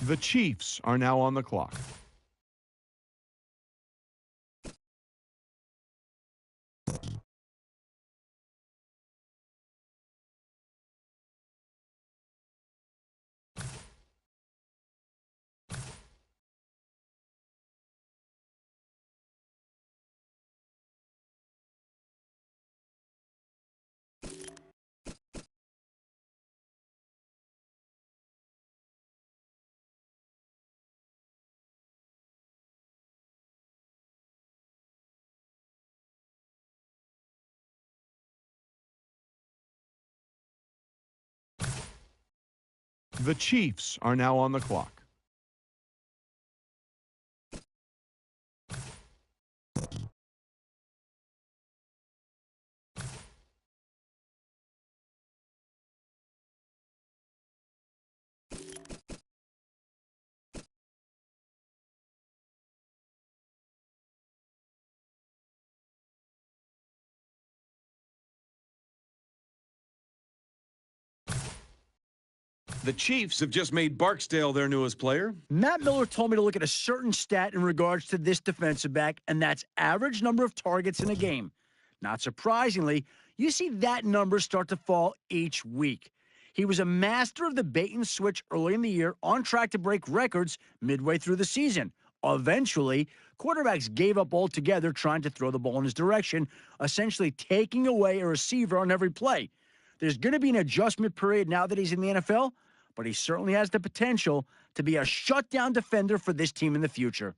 The Chiefs are now on the clock. The Chiefs are now on the clock. The Chiefs have just made Barksdale their newest player. Matt Miller told me to look at a certain stat in regards to this defensive back, and that's average number of targets in a game. Not surprisingly, you see that number start to fall each week. He was a master of the bait and switch early in the year, on track to break records midway through the season. Eventually, quarterbacks gave up altogether trying to throw the ball in his direction, essentially taking away a receiver on every play. There's going to be an adjustment period now that he's in the NFL, but he certainly has the potential to be a shutdown defender for this team in the future.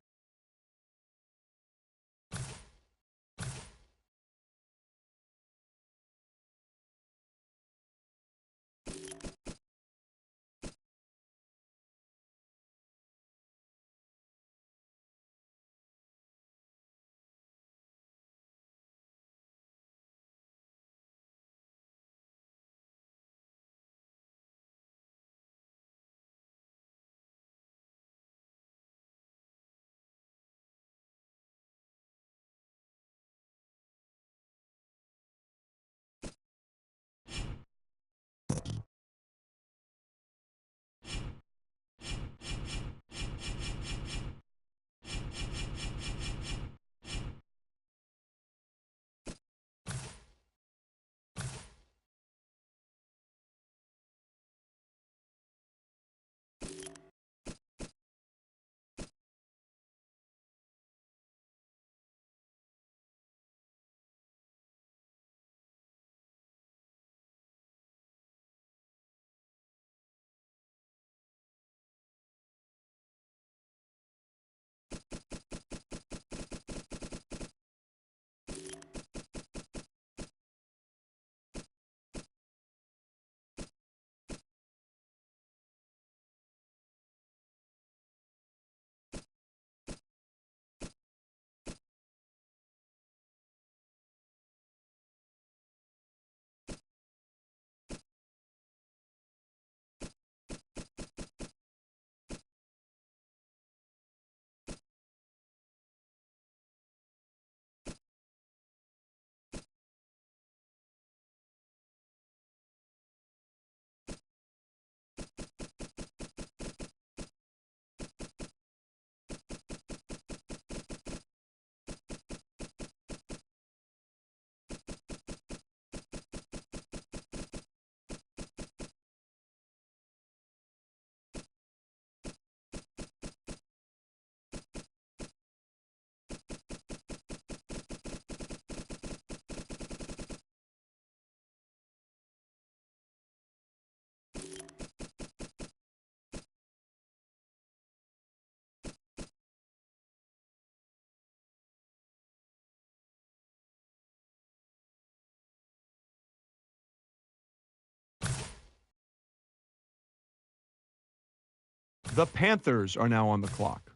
The Panthers are now on the clock.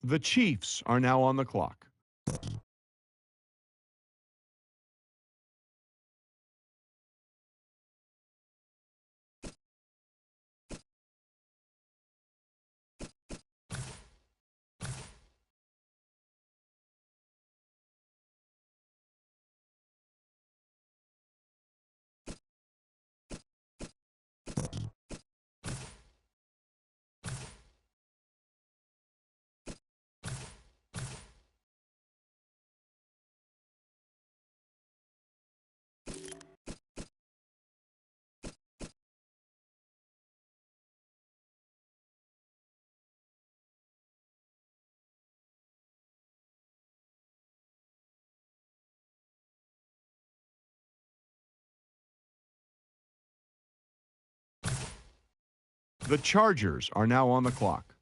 The Chiefs are now on the clock. The Chargers are now on the clock.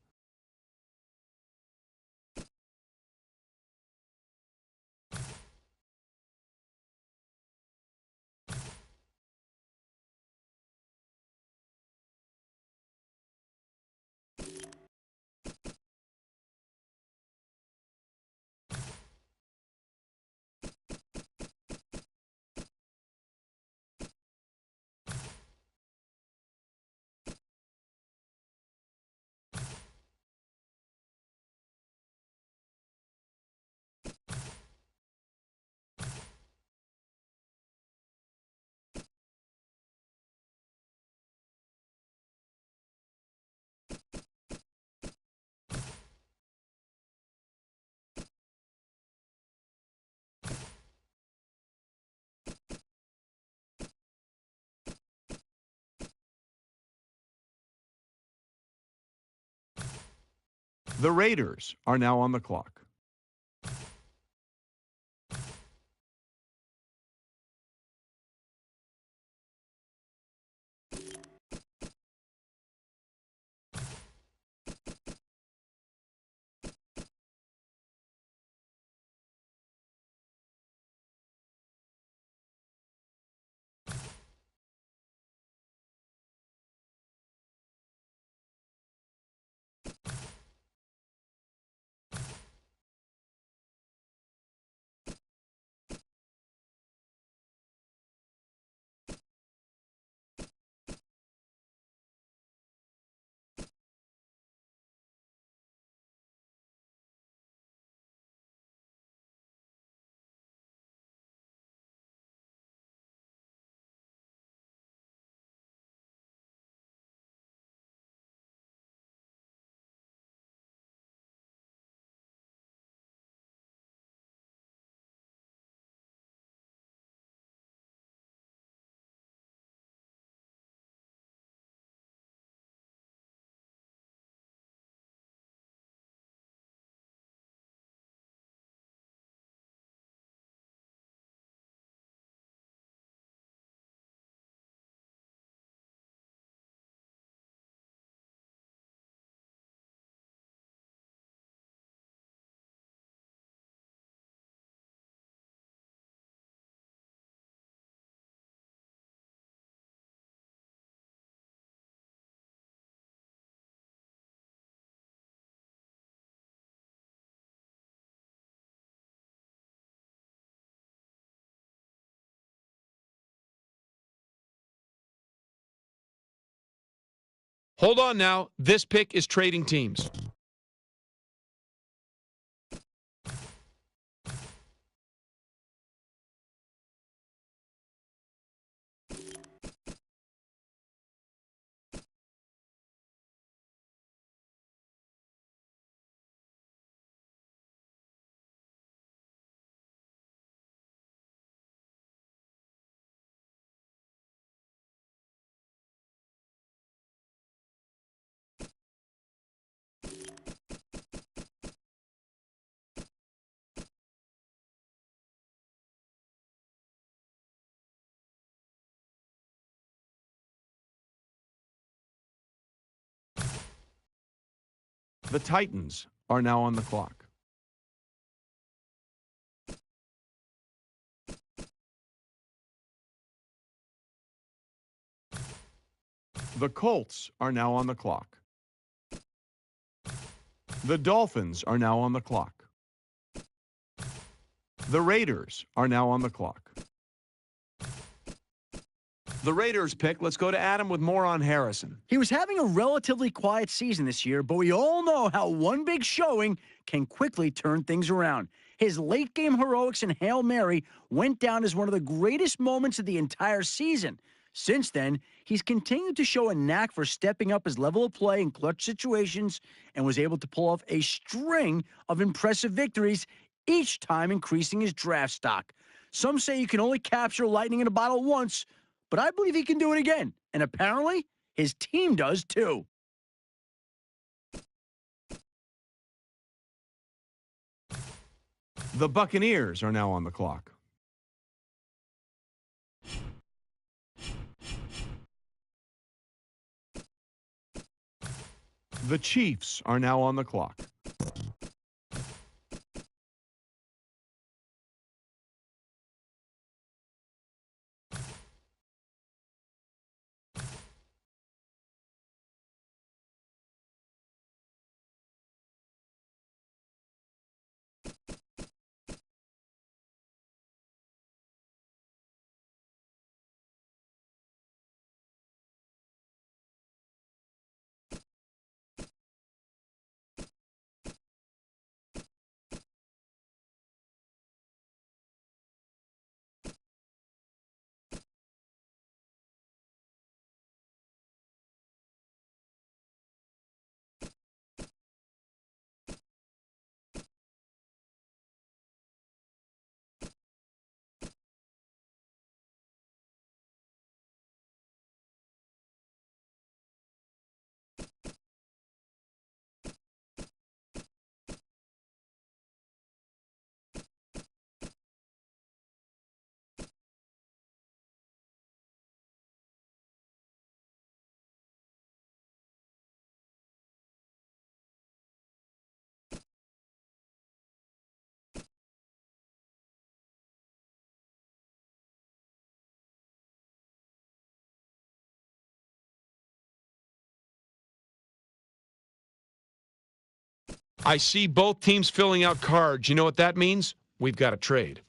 The Raiders are now on the clock. Hold on now. This pick is trading teams. The Titans are now on the clock. The Colts are now on the clock. The Dolphins are now on the clock. The Raiders are now on the clock. The Raiders pick. Let's go to Adam with more on Harrison. He was having a relatively quiet season this year, but we all know how one big showing can quickly turn things around. His late game heroics and Hail Mary went down as one of the greatest moments of the entire season. Since then, he's continued to show a knack for stepping up his level of play in clutch situations and was able to pull off a string of impressive victories, each time increasing his draft stock. Some say you can only capture lightning in a bottle once, but I believe he can do it again. And apparently, his team does too. The Buccaneers are now on the clock. The Chiefs are now on the clock. I see both teams filling out cards. You know what that means? We've got a trade.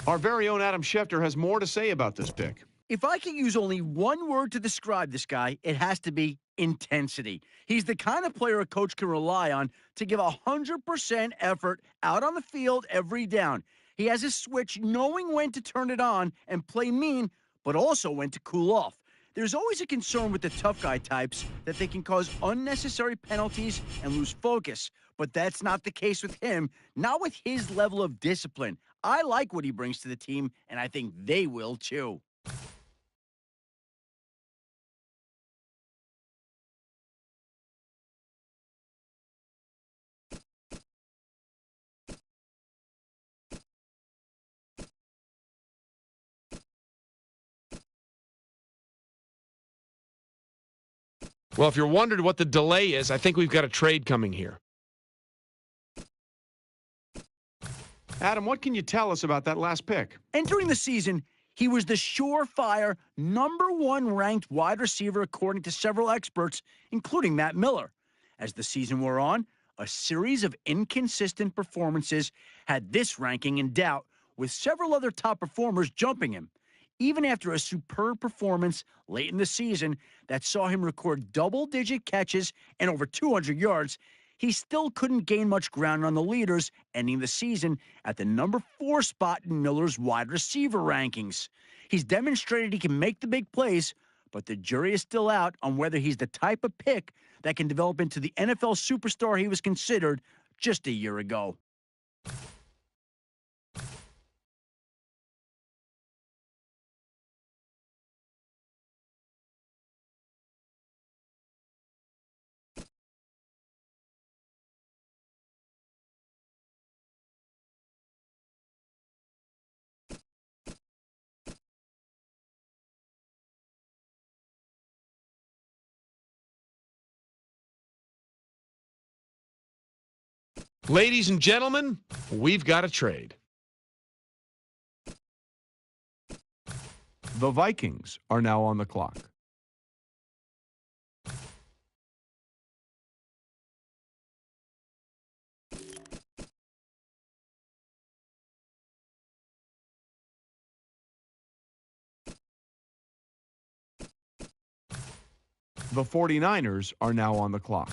Our very own Adam Schefter has more to say about this pick. If I could use only one word to describe this guy, it has to be intensity. He's the kind of player a coach can rely on to give 100% effort out on the field every down. He has a switch knowing when to turn it on and play mean, but also when to cool off. There's always a concern with the tough guy types that they can cause unnecessary penalties and lose focus, but that's not the case with him, not with his level of discipline. I like what he brings to the team, and I think they will too. Well, if you're wondering what the delay is, I think we've got a trade coming here. Adam, what can you tell us about that last pick? Entering the season, he was the surefire #1 ranked wide receiver according to several experts, including Matt Miller. As the season wore on, a series of inconsistent performances had this ranking in doubt, with several other top performers jumping him. Even after a superb performance late in the season that saw him record double-digit catches and over 200 yards, he still couldn't gain much ground on the leaders, ending the season at the #4 spot in Miller's wide receiver rankings. He's demonstrated he can make the big plays, but the jury is still out on whether he's the type of pick that can develop into the NFL superstar he was considered just a year ago. Ladies and gentlemen, we've got a trade. The Vikings are now on the clock. The 49ers are now on the clock.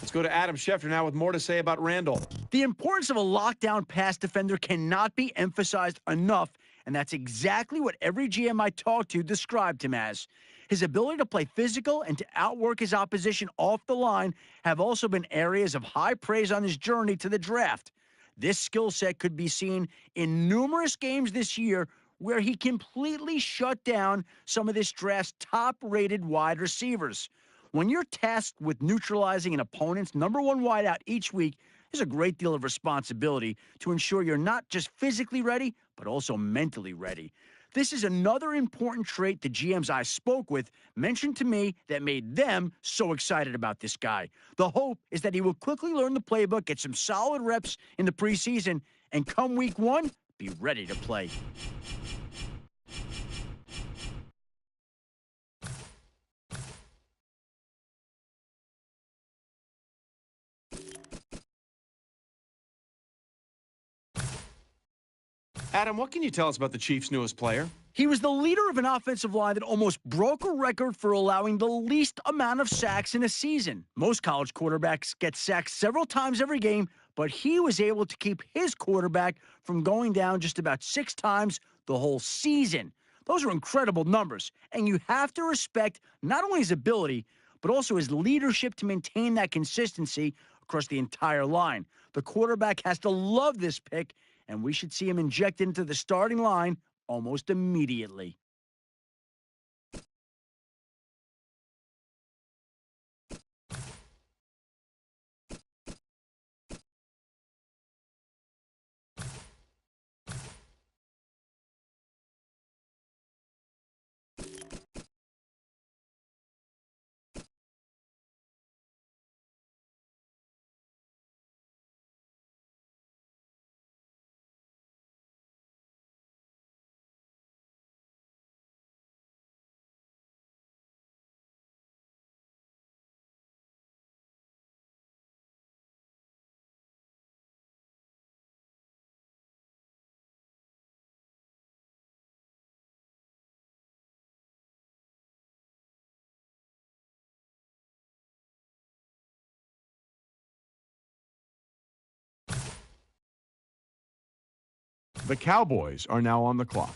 Let's go to Adam Schefter now with more to say about Randall. The importance of a lockdown pass defender cannot be emphasized enough, and that's exactly what every GM I talked to described him as. His ability to play physical and to outwork his opposition off the line have also been areas of high praise on his journey to the draft. This skill set could be seen in numerous games this year where he completely shut down some of this draft's top-rated wide receivers. When you're tasked with neutralizing an opponent's number one wideout each week, there's a great deal of responsibility to ensure you're not just physically ready, but also mentally ready. This is another important trait the GMs I spoke with mentioned to me that made them so excited about this guy. The hope is that he will quickly learn the playbook, get some solid reps in the preseason, and come week one, be ready to play. Adam, what can you tell us about the Chiefs' newest player? He was the leader of an offensive line that almost broke a record for allowing the least amount of sacks in a season. Most college quarterbacks get sacked several times every game, but he was able to keep his quarterback from going down just about 6 times the whole season. Those are incredible numbers, and you have to respect not only his ability, but also his leadership to maintain that consistency across the entire line. The quarterback has to love this pick, and we should see him injected into the starting line almost immediately. The Cowboys are now on the clock.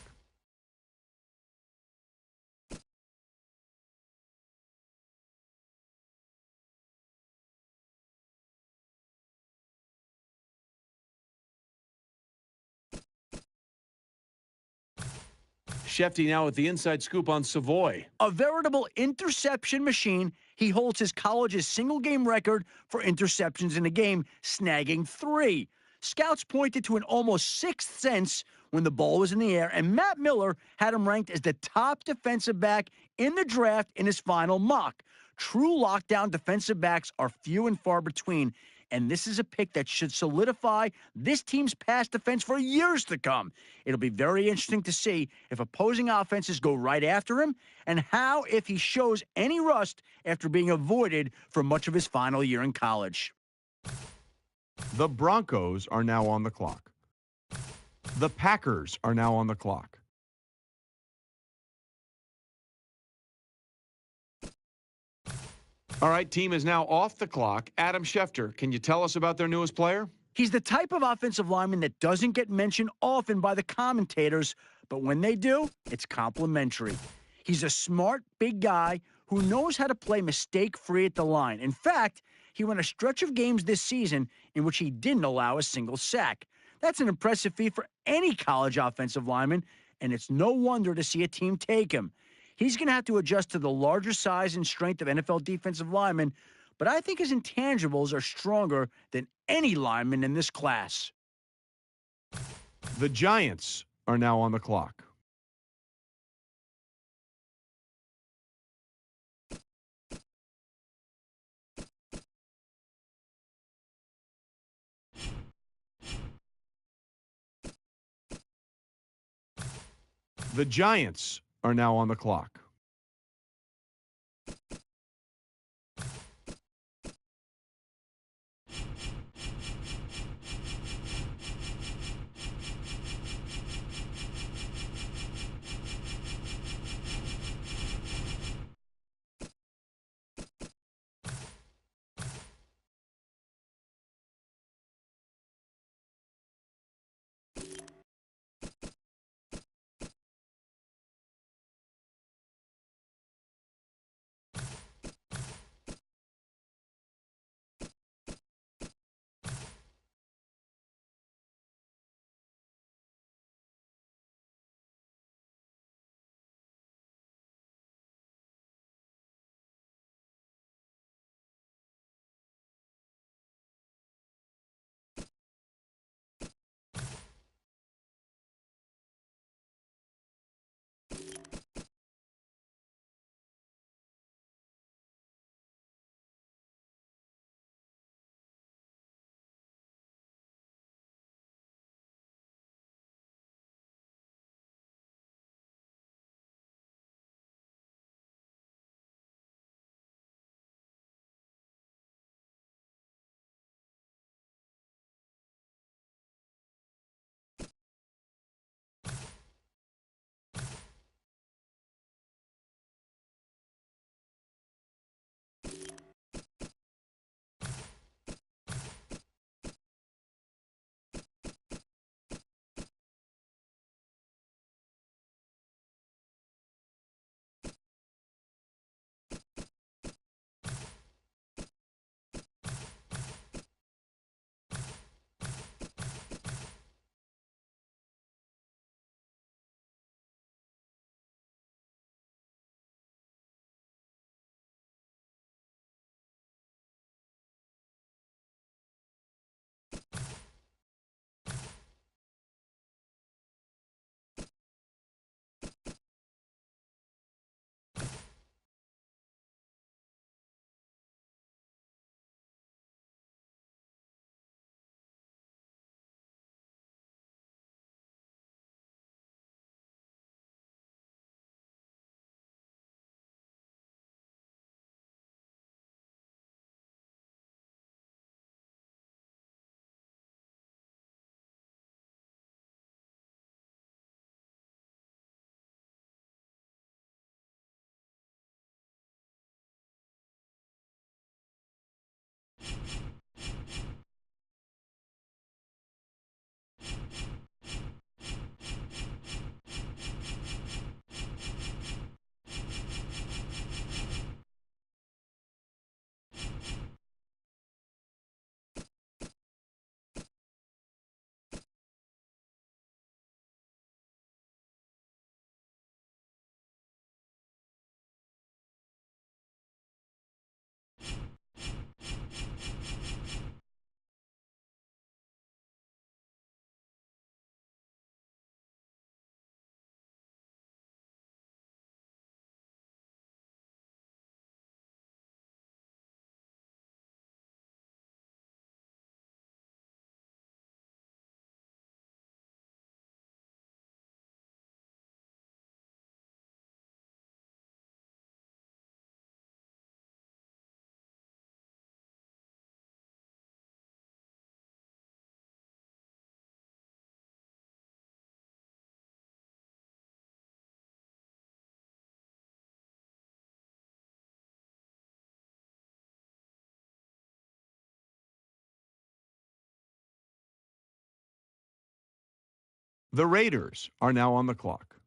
Shefty now with the inside scoop on Savoy. A veritable interception machine, he holds his college's single-game record for interceptions in a game, snagging 3. Scouts pointed to an almost sixth sense when the ball was in the air, and Matt Miller had him ranked as the top defensive back in the draft in his final mock. True lockdown defensive backs are few and far between, and this is a pick that should solidify this team's pass defense for years to come. It'll be very interesting to see if opposing offenses go right after him and how if he shows any rust after being avoided for much of his final year in college. The Broncos are now on the clock. The Packers are now on the clock. All right, team is now off the clock. Adam Schefter, can you tell us about their newest player? He's the type of offensive lineman that doesn't get mentioned often by the commentators, but when they do, it's complimentary. He's a smart, big guy who knows how to play mistake-free at the line. In fact, he won a stretch of games this season in which he didn't allow a single sack. That's an impressive feat for any college offensive lineman, and it's no wonder to see a team take him. He's going to have to adjust to the larger size and strength of NFL defensive linemen, but I think his intangibles are stronger than any lineman in this class. The Giants are now on the clock. The Giants are now on the clock. The Raiders are now on the clock.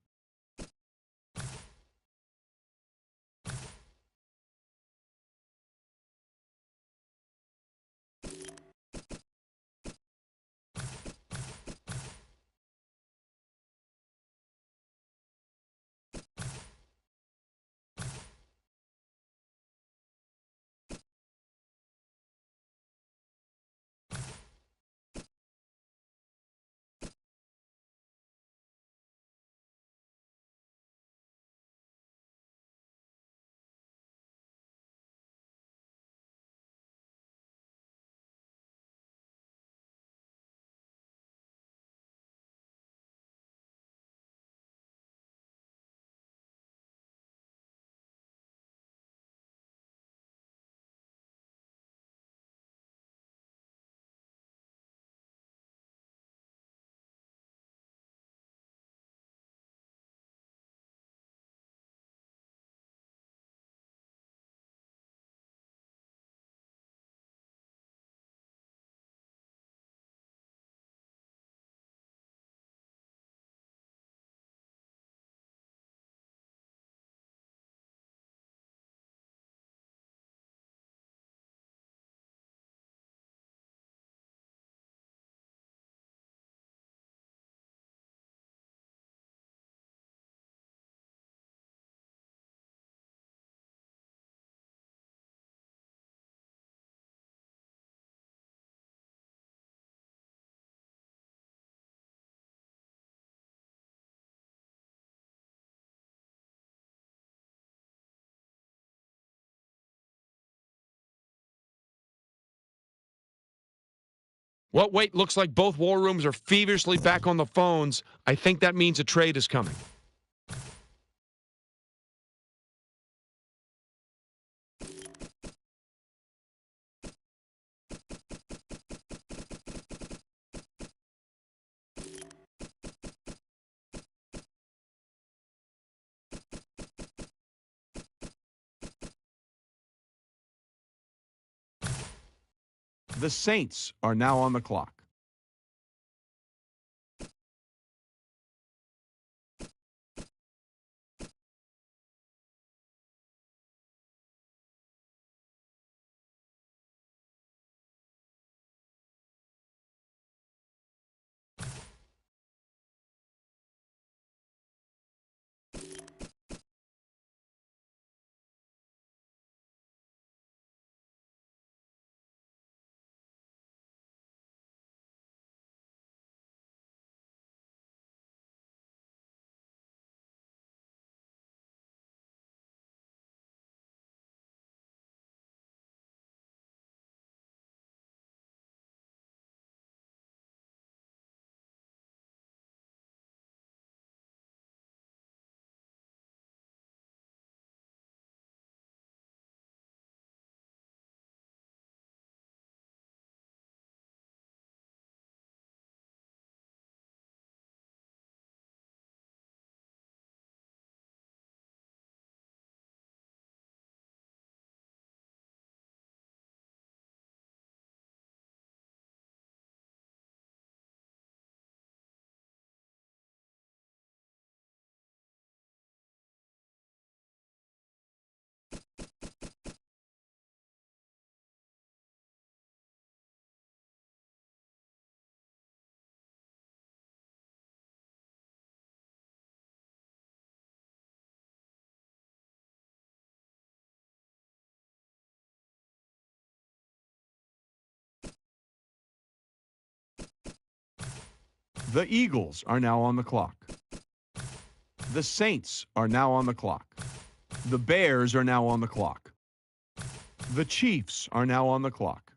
Well, wait, looks like both war rooms are feverishly back on the phones. I think that means a trade is coming. The Saints are now on the clock. The Eagles are now on the clock. The Saints are now on the clock. The Bears are now on the clock. The Chiefs are now on the clock.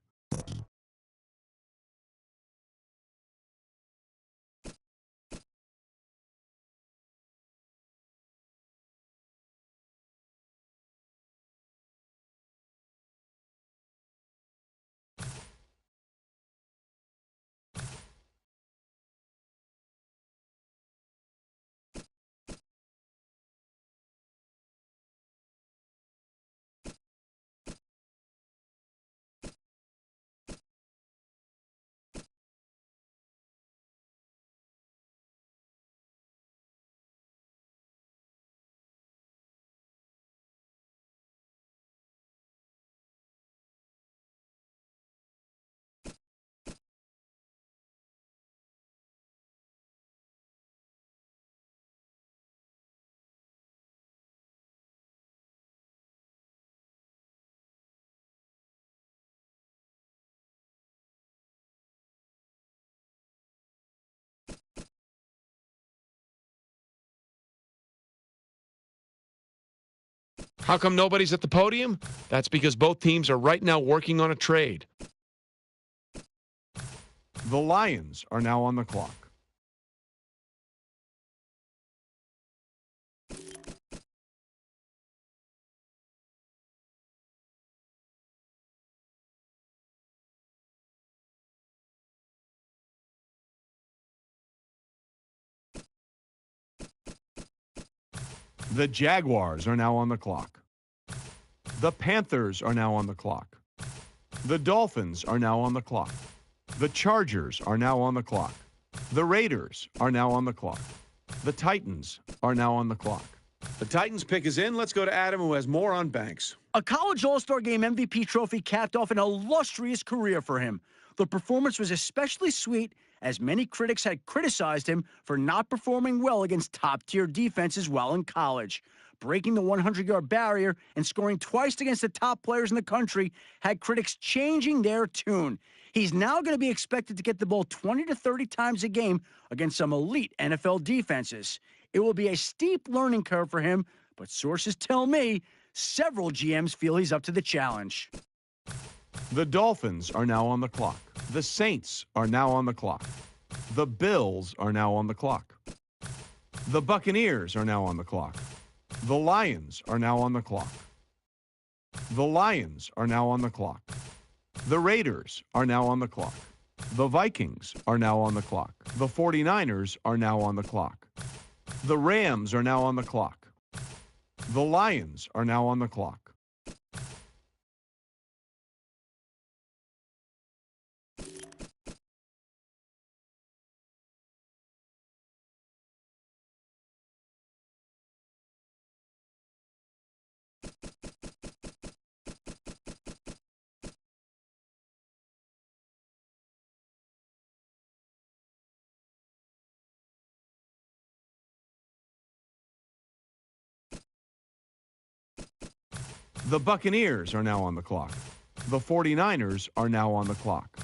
How come nobody's at the podium? That's because both teams are right now working on a trade. The Lions are now on the clock. The Jaguars are now on the clock. The Panthers are now on the clock. The Dolphins are now on the clock. The Chargers are now on the clock. The Raiders are now on the clock. The Titans are now on the clock. The Titans pick is in. Let's go to Adam, who has more on Banks. A college All-Star Game MVP trophy capped off an illustrious career for him. The performance was especially sweet as many critics had criticized him for not performing well against top-tier defenses while in college. Breaking the 100-yard barrier and scoring twice against the top players in the country had critics changing their tune. He's now going to be expected to get the ball 20 to 30 times a game against some elite NFL defenses. It will be a steep learning curve for him, but sources tell me several GMs feel he's up to the challenge. The Dolphins are now on the clock. The Saints are now on the clock. The Bills are now on the clock. The Buccaneers are now on the clock. The Lions are now on the clock. The Lions are now on the clock. The Raiders are now on the clock. The Vikings are now on the clock. The 49ers are now on the clock. The Rams are now on the clock. The Lions are now on the clock. The Buccaneers are now on the clock. The 49ers are now on the clock.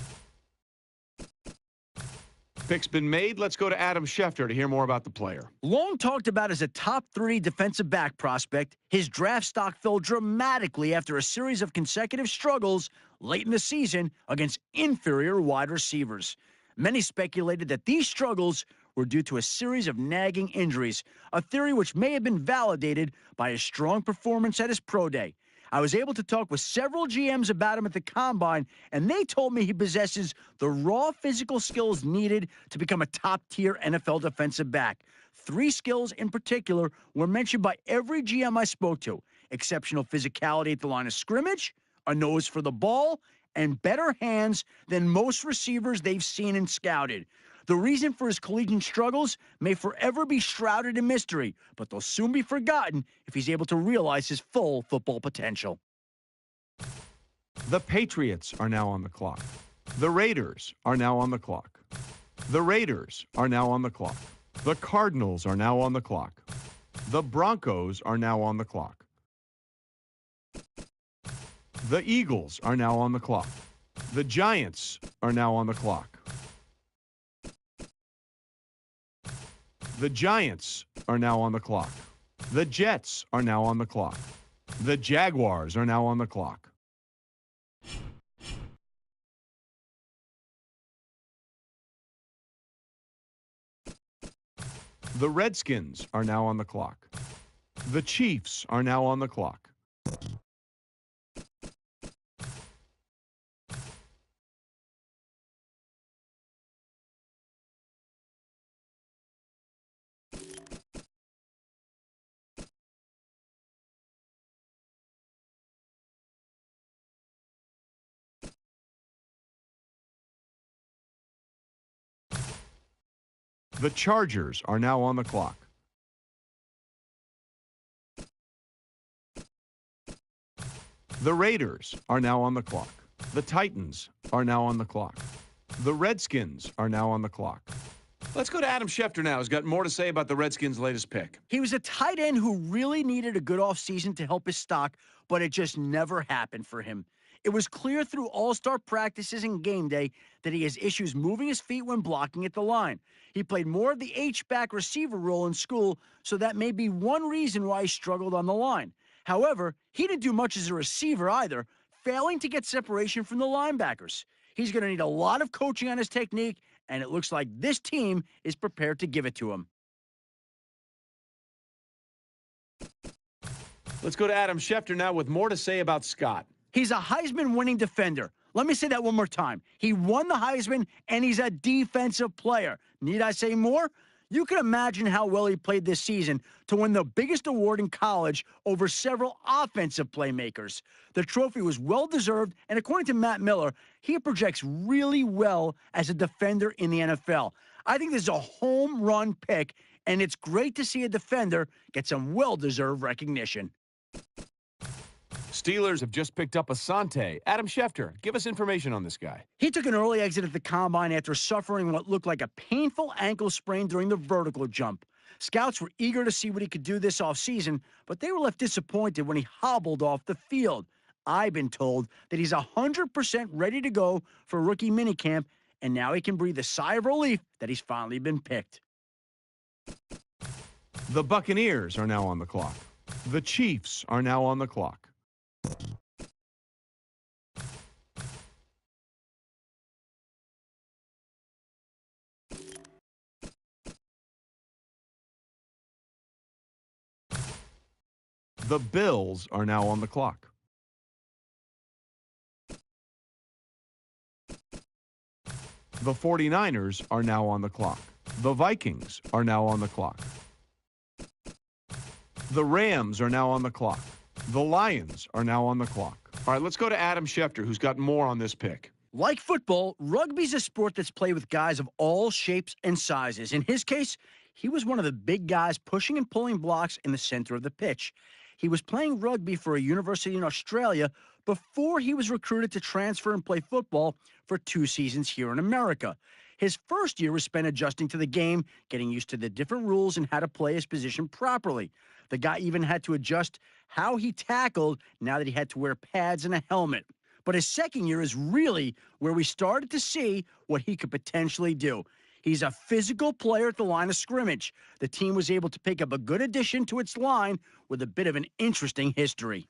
Pick's been made. Let's go to Adam Schefter to hear more about the player. Long talked about as a top 3 defensive back prospect, his draft stock fell dramatically after a series of consecutive struggles late in the season against inferior wide receivers. Many speculated that these struggles were due to a series of nagging injuries, a theory which may have been validated by his strong performance at his pro day. I was able to talk with several GMs about him at the Combine, and they told me he possesses the raw physical skills needed to become a top-tier NFL defensive back. 3 skills in particular were mentioned by every GM I spoke to: exceptional physicality at the line of scrimmage, a nose for the ball, and better hands than most receivers they've seen and scouted. The reason for his collegiate struggles may forever be shrouded in mystery, but they'll soon be forgotten if he's able to realize his full football potential. The Patriots are now on the clock. The Raiders are now on the clock. The Raiders are now on the clock. The Cardinals are now on the clock. The Broncos are now on the clock. The Eagles are now on the clock. The Giants are now on the clock. The Giants are now on the clock. The Jets are now on the clock. The Jaguars are now on the clock. The Redskins are now on the clock. The Chiefs are now on the clock. The Chargers are now on the clock. The Raiders are now on the clock. The Titans are now on the clock. The Redskins are now on the clock. Let's go to Adam Schefter now, who's got more to say about the Redskins' latest pick. He was a tight end who really needed a good offseason to help his stock, but it just never happened for him. It was clear through all-star practices and game day that he has issues moving his feet when blocking at the line. He played more of the H-back receiver role in school, so that may be one reason why he struggled on the line. However, he didn't do much as a receiver either, failing to get separation from the linebackers. He's going to need a lot of coaching on his technique, and it looks like this team is prepared to give it to him. Let's go to Adam Schefter now with more to say about Scott. He's a Heisman-winning defender. Let me say that one more time. He won the Heisman, and he's a defensive player. Need I say more? You can imagine how well he played this season to win the biggest award in college over several offensive playmakers. The trophy was well-deserved, and according to Matt Miller, he projects really well as a defender in the NFL. I think this is a home run pick, and it's great to see a defender get some well-deserved recognition. Steelers have just picked up Asante. Adam Schefter, give us information on this guy. He took an early exit at the combine after suffering what looked like a painful ankle sprain during the vertical jump. Scouts were eager to see what he could do this offseason, but they were left disappointed when he hobbled off the field. I've been told that he's 100% ready to go for rookie minicamp, and now he can breathe a sigh of relief that he's finally been picked. The Buccaneers are now on the clock. The Chiefs are now on the clock. The Bills are now on the clock. The 49ers are now on the clock. The Vikings are now on the clock. The Rams are now on the clock. The Lions are now on the clock. All right, let's go to Adam Schefter, who's got more on this pick. Like football, rugby's a sport that's played with guys of all shapes and sizes. In his case, he was one of the big guys pushing and pulling blocks in the center of the pitch. He was playing rugby for a university in Australia before he was recruited to transfer and play football for 2 seasons here in America. His first year was spent adjusting to the game, getting used to the different rules and how to play his position properly. The guy even had to adjust how he tackled now that he had to wear pads and a helmet. But his second year is really where we started to see what he could potentially do. He's a physical player at the line of scrimmage. The team was able to pick up a good addition to its line with a bit of an interesting history.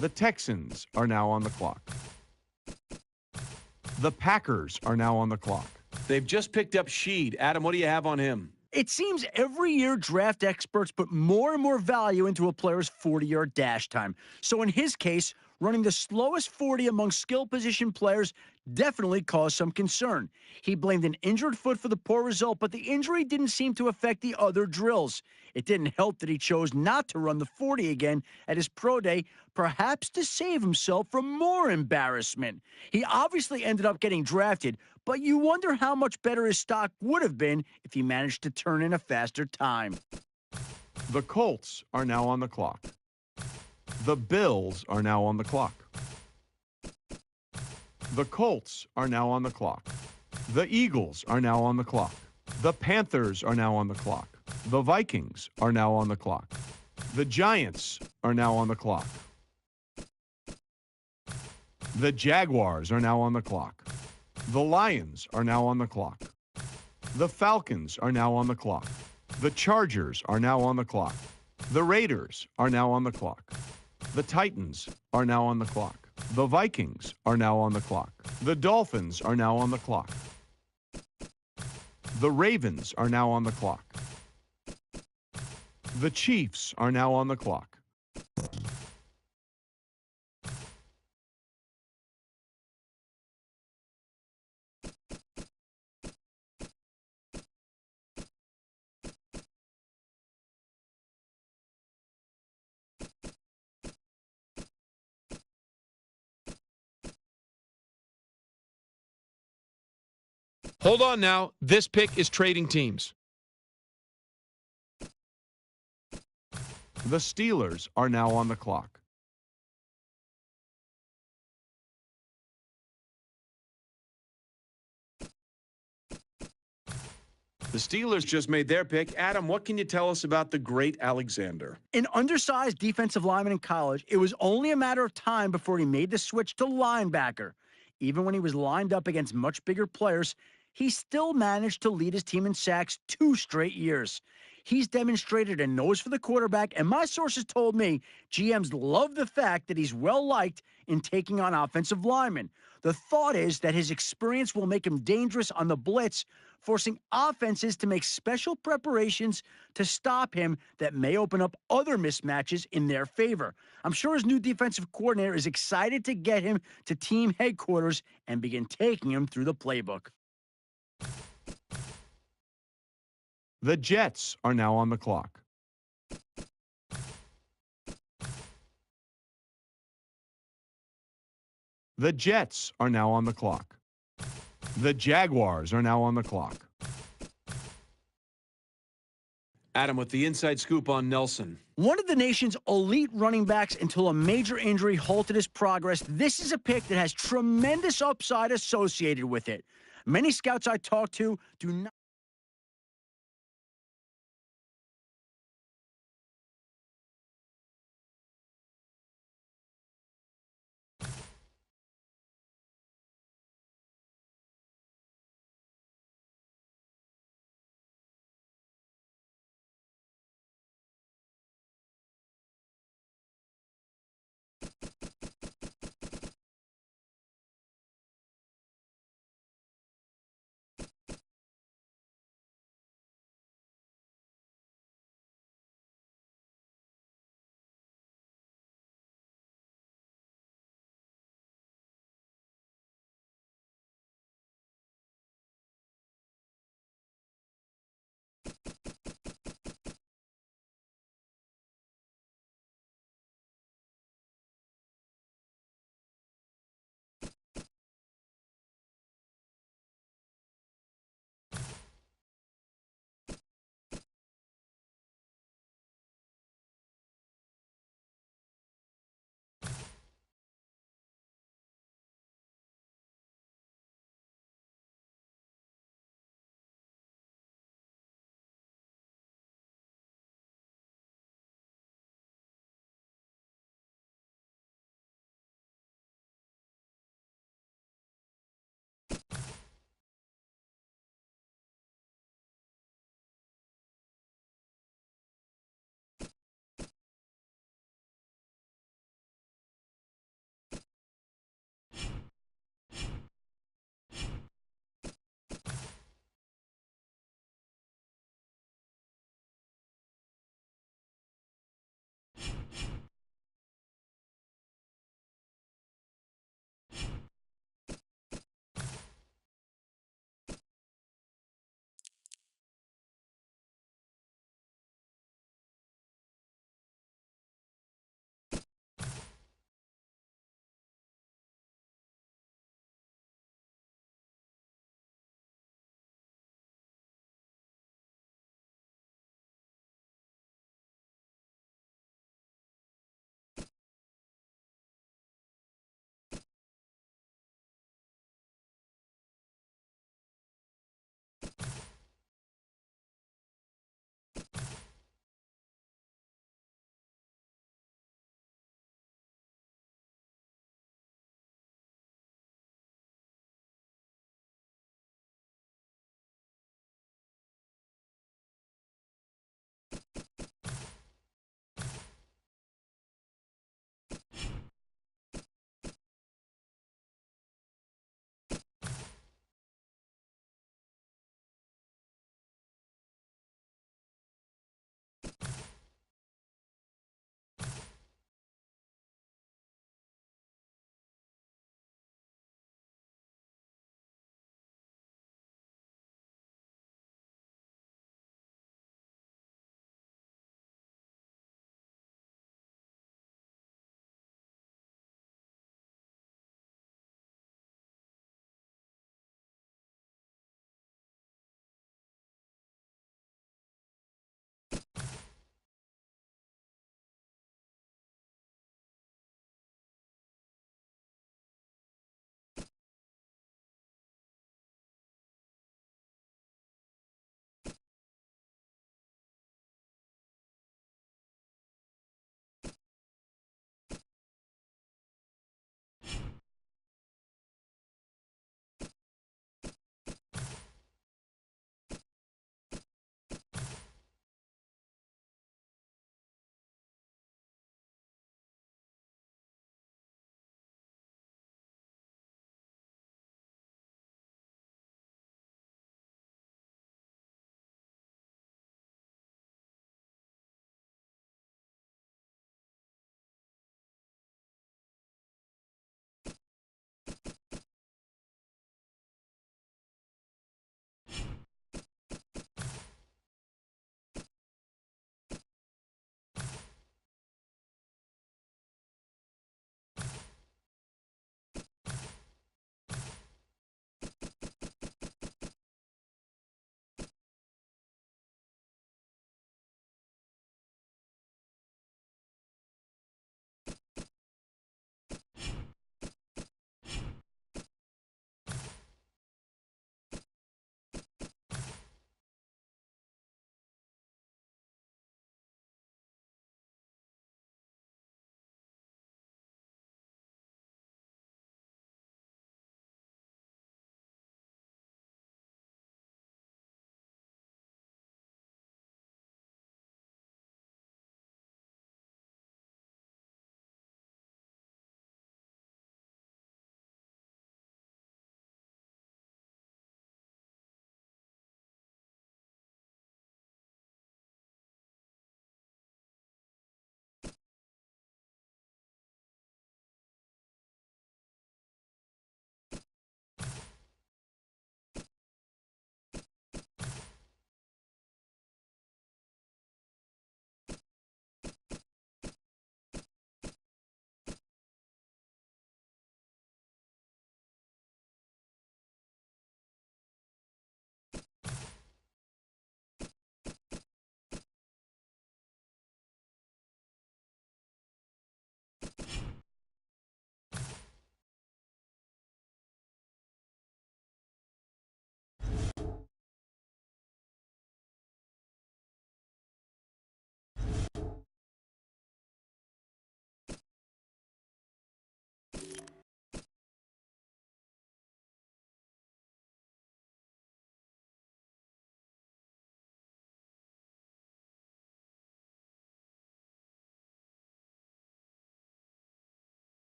The Texans are now on the clock. The Packers are now on the clock. They've just picked up Sheed. Adam, what do you have on him? It seems every year draft experts put more and more value into a player's 40-yard dash time. So in his case, running the slowest 40 among skill position players definitely caused some concern. He blamed an injured foot for the poor result, but the injury didn't seem to affect the other drills. It didn't help that he chose not to run the 40 again at his pro day, perhaps to save himself from more embarrassment. He obviously ended up getting drafted, but you wonder how much better his stock would have been if he managed to turn in a faster time. The Colts are now on the clock. The Bills are now on the clock. The Colts are now on the clock. The Eagles are now on the clock. The Panthers are now on the clock. The Vikings are now on the clock. The Giants are now on the clock. The Jaguars are now on the clock. The Lions are now on the clock. The Falcons are now on the clock. The Chargers are now on the clock. The Raiders are now on the clock. The Titans are now on the clock. The Vikings are now on the clock. The Dolphins are now on the clock. The Ravens are now on the clock. The Chiefs are now on the clock. Hold on now. This pick is trading teams. The Steelers are now on the clock. The Steelers just made their pick. Adam, what can you tell us about the great Alexander? An undersized defensive lineman in college, it was only a matter of time before he made the switch to linebacker. Even when he was lined up against much bigger players, he still managed to lead his team in sacks 2 straight years. He's demonstrated a nose for the quarterback, and my sources told me GMs love the fact that he's well-liked in taking on offensive linemen. The thought is that his experience will make him dangerous on the blitz, forcing offenses to make special preparations to stop him that may open up other mismatches in their favor. I'm sure his new defensive coordinator is excited to get him to team headquarters and begin taking him through the playbook. The Jets are now on the clock. The Jets are now on the clock. The Jaguars are now on the clock. Adam, with the inside scoop on Nelson. One of the nation's elite running backs until a major injury halted his progress, this is a pick that has tremendous upside associated with it. Many scouts I talked to do not